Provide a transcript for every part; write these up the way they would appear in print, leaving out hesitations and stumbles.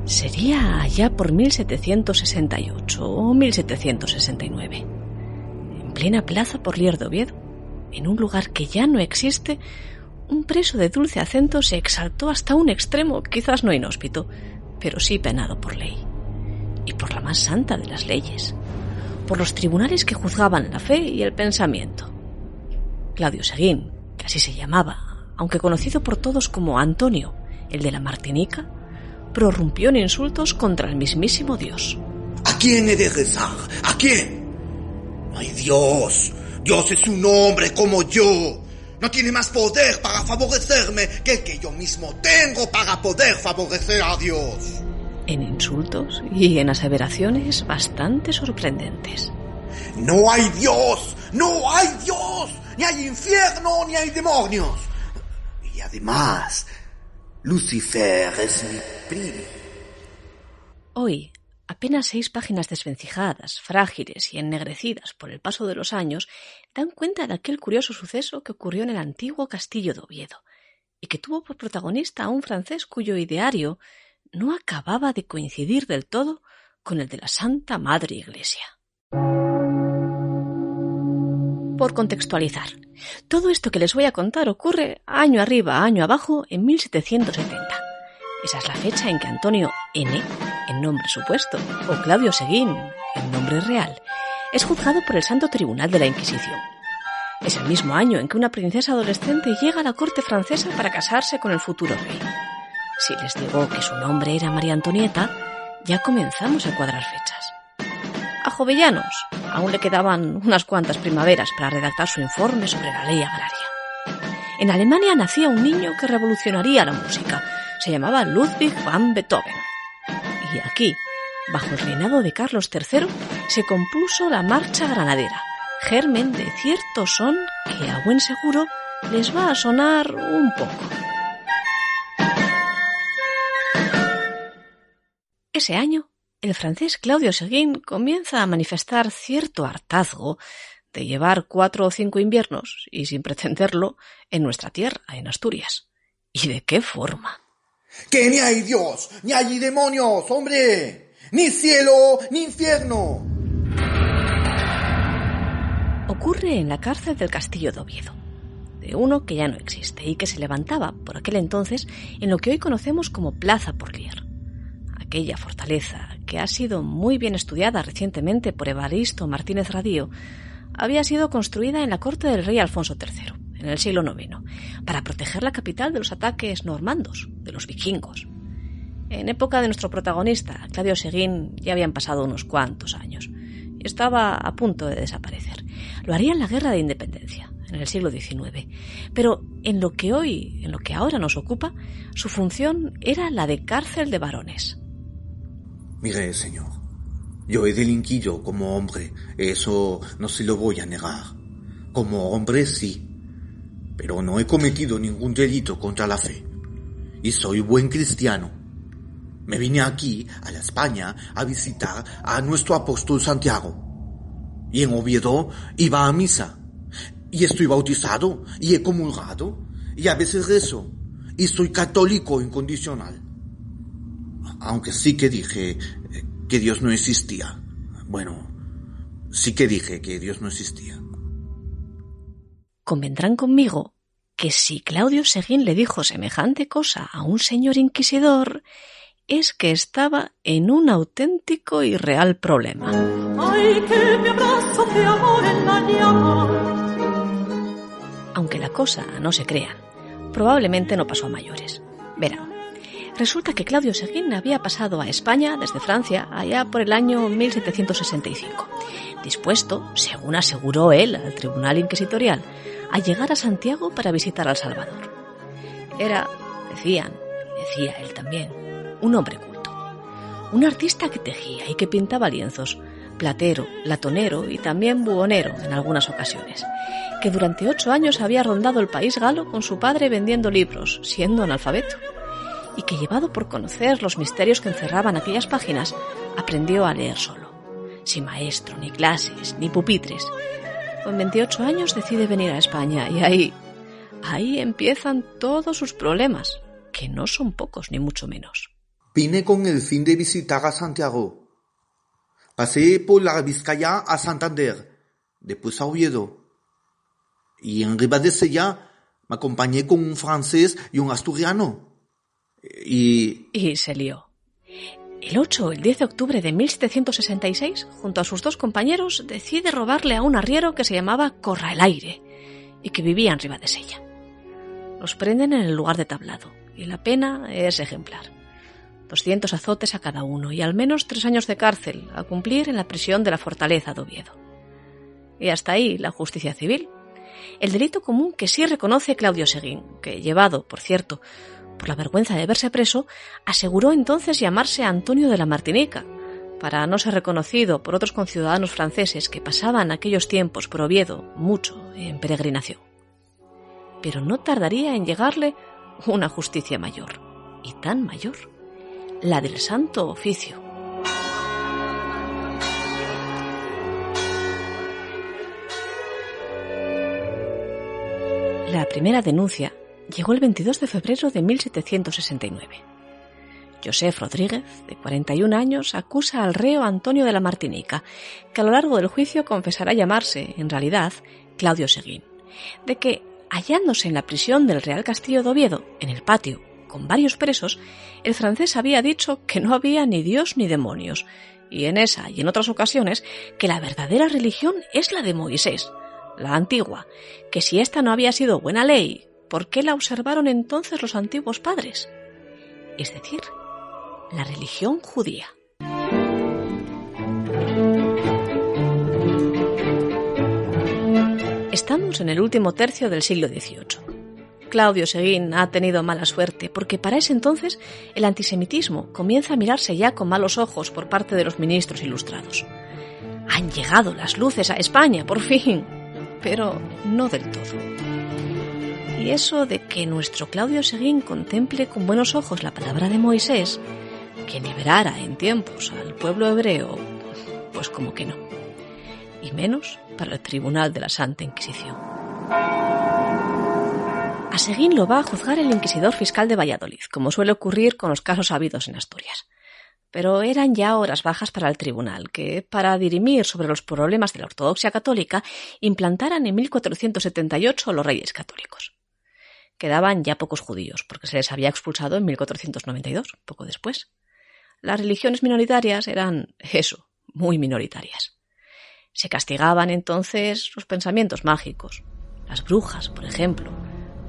Sería allá por 1768 o 1769. En plena plaza Porlier de Oviedo, en un lugar que ya no existe, un preso de dulce acento se exaltó hasta un extremo, quizás no inhóspito, pero sí penado por ley. Y por la más santa de las leyes, por los tribunales que juzgaban la fe y el pensamiento. Claudio Seguín, que así se llamaba, aunque conocido por todos como Antonio, el de la Martinica, prorrumpió en insultos contra el mismísimo Dios. ¿A quién he de rezar? ¿A quién? No hay Dios. Dios es un hombre como yo. No tiene más poder para favorecerme que el que yo mismo tengo para poder favorecer a Dios. En insultos y en aseveraciones bastante sorprendentes. No hay Dios. No hay Dios. Ni hay infierno, ni hay demonios. Y además, Lucifer es mi primo. Hoy, apenas 6 páginas desvencijadas, frágiles y ennegrecidas por el paso de los años, dan cuenta de aquel curioso suceso que ocurrió en el antiguo castillo de Oviedo, y que tuvo por protagonista a un francés cuyo ideario no acababa de coincidir del todo con el de la Santa Madre Iglesia. Por contextualizar, todo esto que les voy a contar ocurre año arriba, año abajo, en 1770. Esa es la fecha en que Antonio N., en nombre supuesto, o Claudio Seguín, en nombre real, es juzgado por el Santo Tribunal de la Inquisición. Es el mismo año en que una princesa adolescente llega a la corte francesa para casarse con el futuro rey. Si les digo que su nombre era María Antonieta, ya comenzamos a cuadrar fechas. A Jovellanos aún le quedaban unas cuantas primaveras para redactar su informe sobre la ley agraria. En Alemania nacía un niño que revolucionaría la música. Se llamaba Ludwig van Beethoven. Y aquí, bajo el reinado de Carlos III, se compuso la Marcha Granadera, germen de cierto son que a buen seguro les va a sonar un poco. Ese año, el francés Claudio Seguín comienza a manifestar cierto hartazgo de llevar 4 o 5 inviernos, y sin pretenderlo, en nuestra tierra, en Asturias. ¿Y de qué forma? Que ni hay Dios, ni hay demonios, hombre. Ni cielo, ni infierno. Ocurre en la cárcel del castillo de Oviedo, de uno que ya no existe y que se levantaba por aquel entonces en lo que hoy conocemos como Plaza Porlier. Aquella fortaleza, que ha sido muy bien estudiada recientemente por Evaristo Martínez Radío, había sido construida en la corte del rey Alfonso III, en el siglo IX, para proteger la capital de los ataques normandos, de los vikingos. En época de nuestro protagonista, Claudio Seguín, ya habían pasado unos cuantos años y estaba a punto de desaparecer. Lo haría en la Guerra de Independencia, en el siglo XIX, pero en lo que ahora nos ocupa, su función era la de cárcel de varones. Mire, señor, yo he delinquido como hombre, eso no se lo voy a negar. Como hombre sí, pero no he cometido ningún delito contra la fe. Y soy buen cristiano. Me vine aquí, a la España, a visitar a nuestro apóstol Santiago. Y en Oviedo iba a misa. Y estoy bautizado, y he comulgado, y a veces rezo. Y soy católico incondicional. Aunque sí que dije que Dios no existía. Bueno, sí que dije que Dios no existía. Convendrán conmigo que si Claudio Seguín le dijo semejante cosa a un señor inquisidor, es que estaba en un auténtico y real problema. Ay, que me abrazo de amor en la llama. Aunque la cosa no se crean, probablemente no pasó a mayores. Verán, resulta que Claudio Seguín había pasado a España desde Francia allá por el año 1765, dispuesto, según aseguró él al Tribunal Inquisitorial, a llegar a Santiago para visitar al Salvador. Era, decía él también, un hombre culto, un artista que tejía y que pintaba lienzos, platero, latonero y también buhonero en algunas ocasiones, que durante 8 años había rondado el país galo con su padre vendiendo libros, siendo analfabeto, y que, llevado por conocer los misterios que encerraban aquellas páginas, aprendió a leer solo, sin maestro, ni clases, ni pupitres. Con 28 años decide venir a España y ahí empiezan todos sus problemas, que no son pocos ni mucho menos. Vine con el fin de visitar a Santiago. Pasé por la Vizcaya a Santander, después a Oviedo. Y en Ribadesella me acompañé con un francés y un asturiano. Y se lió. El 8 o el 10 de octubre de 1766, junto a sus dos compañeros, decide robarle a un arriero que se llamaba Corraelaire y que vivía en Ribadesella. Los prenden en el lugar de tablado y la pena es ejemplar. 200 azotes a cada uno y al menos 3 años de cárcel a cumplir en la prisión de la Fortaleza de Oviedo. Y hasta ahí la justicia civil. El delito común que sí reconoce Claudio Seguín, que llevado, por cierto, por la vergüenza de verse preso, aseguró entonces llamarse Antonio de la Martinica, para no ser reconocido por otros conciudadanos franceses que pasaban aquellos tiempos por Oviedo mucho en peregrinación. Pero no tardaría en llegarle una justicia mayor, y tan mayor, la del Santo Oficio. La primera denuncia llegó el 22 de febrero de 1769. Joseph Rodríguez, de 41 años, acusa al reo Antonio de la Martinica, que a lo largo del juicio confesará llamarse, en realidad, Claudio Seguín, de que, hallándose en la prisión del Real Castillo de Oviedo, en el patio, con varios presos, el francés había dicho que no había ni Dios ni demonios, y en esa y en otras ocasiones que la verdadera religión es la de Moisés, la antigua, que si ésta no había sido buena ley, ¿por qué la observaron entonces los antiguos padres? Es decir, la religión judía. Estamos en el último tercio del siglo XVIII. Claudio Seguín ha tenido mala suerte porque para ese entonces el antisemitismo comienza a mirarse ya con malos ojos por parte de los ministros ilustrados. Han llegado las luces a España, por fin, pero no del todo. Y eso de que nuestro Claudio Seguín contemple con buenos ojos la palabra de Moisés, que liberara en tiempos al pueblo hebreo, pues como que no. Y menos para el Tribunal de la Santa Inquisición. A Seguín lo va a juzgar el inquisidor fiscal de Valladolid, como suele ocurrir con los casos habidos en Asturias. Pero eran ya horas bajas para el tribunal, que, para dirimir sobre los problemas de la ortodoxia católica, implantaran en 1478 los reyes católicos. Quedaban ya pocos judíos, porque se les había expulsado en 1492, poco después. Las religiones minoritarias eran, eso, muy minoritarias. Se castigaban entonces los pensamientos mágicos, las brujas, por ejemplo.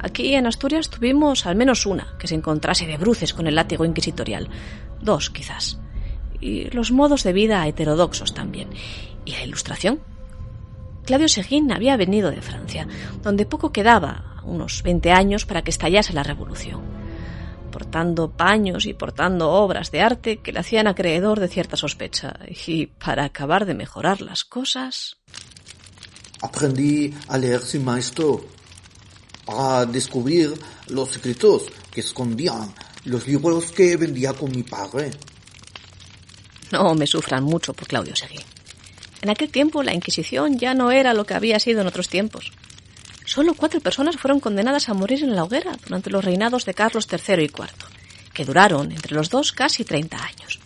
Aquí en Asturias tuvimos al menos una que se encontrase de bruces con el látigo inquisitorial, 2 quizás, y los modos de vida heterodoxos también, y la Ilustración. Claudio Seguín había venido de Francia, donde poco quedaba, unos 20 años, para que estallase la Revolución, portando paños y portando obras de arte que le hacían acreedor de cierta sospecha, y para acabar de mejorar las cosas... Aprendí a leer sin maestro, para descubrir los secretos que escondían los libros que vendía con mi padre. No me sufran mucho por Claudio Seguín. En aquel tiempo la Inquisición ya no era lo que había sido en otros tiempos. Solo 4 personas fueron condenadas a morir en la hoguera durante los reinados de Carlos III y IV, que duraron entre los dos casi 30 años.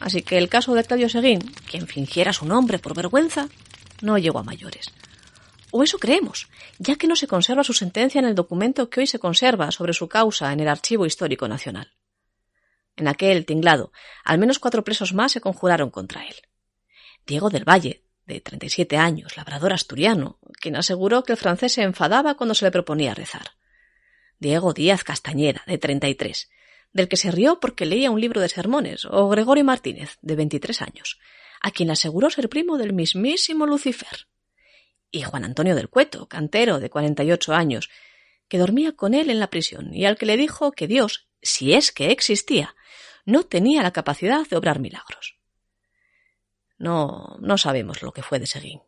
Así que el caso de Claudio Seguín, quien fingiera su nombre por vergüenza, no llegó a mayores. O eso creemos, ya que no se conserva su sentencia en el documento que hoy se conserva sobre su causa en el Archivo Histórico Nacional. En aquel tinglado, al menos 4 presos más se conjuraron contra él. Diego del Valle, de 37 años, labrador asturiano, quien aseguró que el francés se enfadaba cuando se le proponía rezar. Diego Díaz Castañeda, de 33, del que se rió porque leía un libro de sermones, o Gregorio Martínez, de 23 años, a quien aseguró ser primo del mismísimo Lucifer. Y Juan Antonio del Cueto, cantero, de 48 años, que dormía con él en la prisión y al que le dijo que Dios, si es que existía, no tenía la capacidad de obrar milagros. No sabemos lo que fue de Seguín.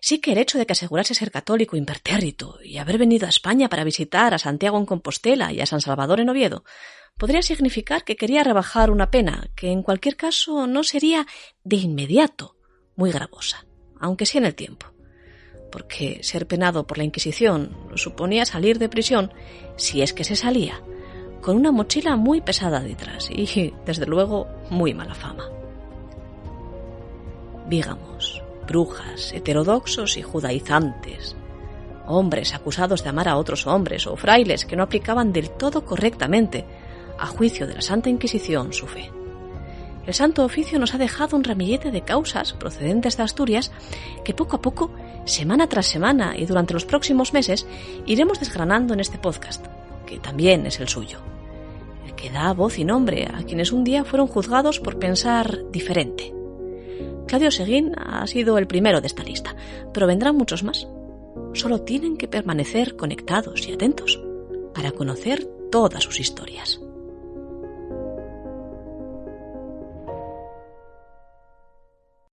Sí que el hecho de que asegurase ser católico impertérrito y haber venido a España para visitar a Santiago en Compostela y a San Salvador en Oviedo podría significar que quería rebajar una pena que en cualquier caso no sería de inmediato muy gravosa, aunque sí en el tiempo. Porque ser penado por la Inquisición suponía salir de prisión, si es que se salía, con una mochila muy pesada detrás y, desde luego, muy mala fama. Vígamos, brujas, heterodoxos y judaizantes, hombres acusados de amar a otros hombres o frailes que no aplicaban del todo correctamente, a juicio de la Santa Inquisición, su fe. El Santo Oficio nos ha dejado un ramillete de causas procedentes de Asturias que poco a poco, semana tras semana y durante los próximos meses, iremos desgranando en este podcast, que también es el suyo, el que da voz y nombre a quienes un día fueron juzgados por pensar diferente. Claudio Seguín ha sido el primero de esta lista, pero vendrán muchos más. Solo tienen que permanecer conectados y atentos para conocer todas sus historias.